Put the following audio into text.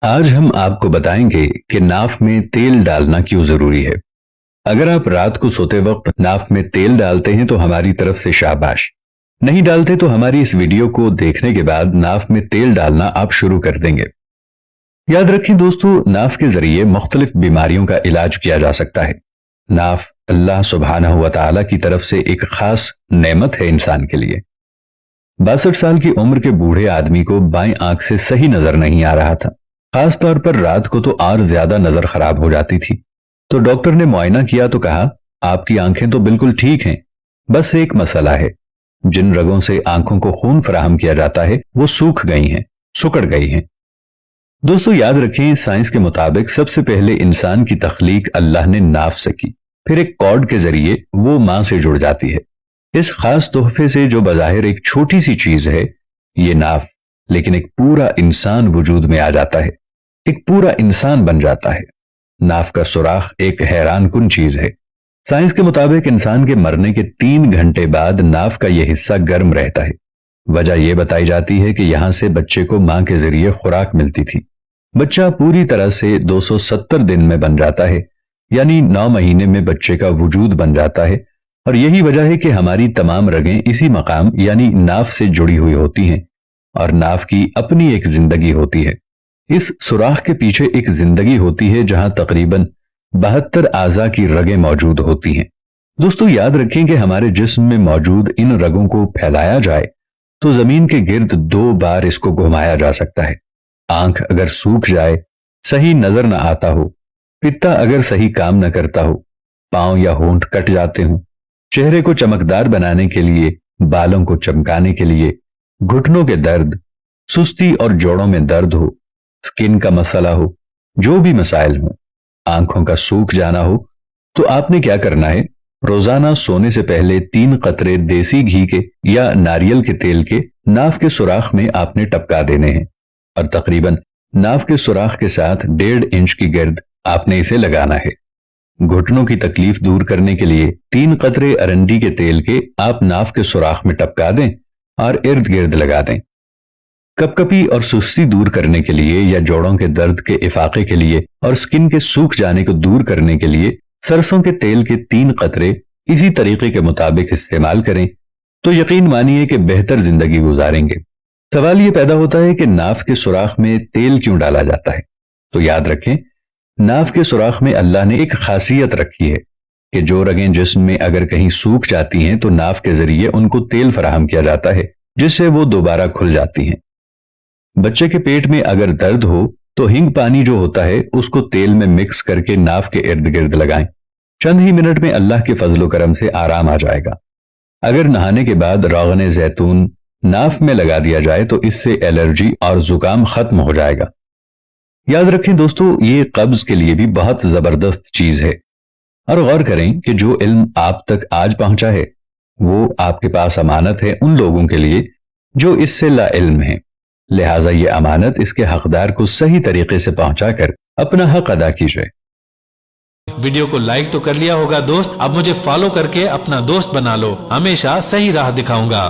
آج ہم آپ کو بتائیں گے کہ ناف میں تیل ڈالنا کیوں ضروری ہے۔ اگر آپ رات کو سوتے وقت ناف میں تیل ڈالتے ہیں تو ہماری طرف سے شاباش، نہیں ڈالتے تو ہماری اس ویڈیو کو دیکھنے کے بعد ناف میں تیل ڈالنا آپ شروع کر دیں گے۔ یاد رکھیں دوستو، ناف کے ذریعے مختلف بیماریوں کا علاج کیا جا سکتا ہے۔ ناف اللہ سبحانہ و تعالی کی طرف سے ایک خاص نعمت ہے انسان کے لیے۔ 62 سال کی عمر کے بوڑھے آدمی کو بائیں آنکھ سے صحیح نظر نہیں آ رہا تھا، خاص طور پر رات کو تو اور زیادہ نظر خراب ہو جاتی تھی۔ تو ڈاکٹر نے معائنہ کیا تو کہا، آپ کی آنکھیں تو بالکل ٹھیک ہیں، بس ایک مسئلہ ہے، جن رگوں سے آنکھوں کو خون فراہم کیا جاتا ہے وہ سوکھ گئی ہیں، سکڑ گئی ہیں۔ دوستو یاد رکھیں، سائنس کے مطابق سب سے پہلے انسان کی تخلیق اللہ نے ناف سے کی، پھر ایک کارڈ کے ذریعے وہ ماں سے جڑ جاتی ہے۔ اس خاص تحفے سے جو بظاہر ایک چھوٹی سی چیز ہے، یہ ناف، لیکن ایک پورا انسان وجود میں آ جاتا ہے، ایک پورا انسان بن جاتا ہے۔ ناف کا سوراخ ایک حیران کن چیز ہے۔ سائنس کے مطابق انسان کے مرنے کے 3 گھنٹے بعد ناف کا یہ حصہ گرم رہتا ہے۔ وجہ یہ بتائی جاتی ہے کہ یہاں سے بچے کو ماں کے ذریعے خوراک ملتی تھی۔ بچہ پوری طرح سے 270 دن میں بن جاتا ہے، یعنی 9 مہینے میں بچے کا وجود بن جاتا ہے، اور یہی وجہ ہے کہ ہماری تمام رگیں اسی مقام یعنی ناف سے جڑی ہوئی ہوتی ہیں، اور ناف کی اپنی ایک زندگی ہوتی ہے۔ اس سوراخ کے پیچھے ایک زندگی ہوتی ہے جہاں تقریباً 72 اعضاء کی رگیں موجود ہوتی ہیں۔ دوستو یاد رکھیں کہ ہمارے جسم میں موجود ان رگوں کو پھیلایا جائے تو زمین کے گرد 2 بار اس کو گھمایا جا سکتا ہے۔ آنکھ اگر سوکھ جائے، صحیح نظر نہ آتا ہو، پتا اگر صحیح کام نہ کرتا ہو، پاؤں یا ہونٹ کٹ جاتے ہوں، چہرے کو چمکدار بنانے کے لیے، بالوں کو چمکانے کے لیے، گھٹنوں کے درد، سستی اور جوڑوں میں درد ہو، سکن کا مسئلہ ہو، جو بھی مسائل ہوں، آنکھوں کا سوکھ جانا ہو، تو آپ نے کیا کرنا ہے؟ روزانہ سونے سے پہلے 3 قطرے دیسی گھی کے یا ناریل کے تیل کے ناف کے سوراخ میں آپ نے ٹپکا دینے ہیں، اور تقریباً ناف کے سوراخ کے ساتھ 1.5 انچ کی گرد آپ نے اسے لگانا ہے۔ گھٹنوں کی تکلیف دور کرنے کے لیے 3 قطرے ارنڈی کے تیل کے آپ ناف کے سوراخ میں ٹپکا دیں اور ارد گرد لگا دیں۔ کپ کپی اور سستی دور کرنے کے لیے یا جوڑوں کے درد کے افاقے کے لیے اور سکن کے سوکھ جانے کو دور کرنے کے لیے سرسوں کے تیل کے 3 قطرے اسی طریقے کے مطابق استعمال کریں تو یقین مانیے کہ بہتر زندگی گزاریں گے۔ سوال یہ پیدا ہوتا ہے کہ ناف کے سوراخ میں تیل کیوں ڈالا جاتا ہے؟ تو یاد رکھیں، ناف کے سوراخ میں اللہ نے ایک خاصیت رکھی ہے کہ جو رگیں جسم میں اگر کہیں سوکھ جاتی ہیں تو ناف کے ذریعے ان کو تیل فراہم کیا جاتا ہے، جس سے وہ دوبارہ کھل جاتی ہیں۔ بچے کے پیٹ میں اگر درد ہو تو ہنگ پانی جو ہوتا ہے اس کو تیل میں مکس کر کے ناف کے ارد گرد لگائیں، چند ہی منٹ میں اللہ کے فضل و کرم سے آرام آ جائے گا۔ اگر نہانے کے بعد روغن زیتون ناف میں لگا دیا جائے تو اس سے الرجی اور زکام ختم ہو جائے گا۔ یاد رکھیں دوستو، یہ قبض کے لیے بھی بہت زبردست چیز ہے، اور غور کریں کہ جو علم آپ تک آج پہنچا ہے وہ آپ کے پاس امانت ہے ان لوگوں کے لیے جو اس سے لا علم ہیں، لہٰذا یہ امانت اس کے حقدار کو صحیح طریقے سے پہنچا کر اپنا حق ادا کیجیے۔ ویڈیو کو لائک تو کر لیا ہوگا دوست، اب مجھے فالو کر کے اپنا دوست بنا لو، ہمیشہ صحیح راہ دکھاؤں گا۔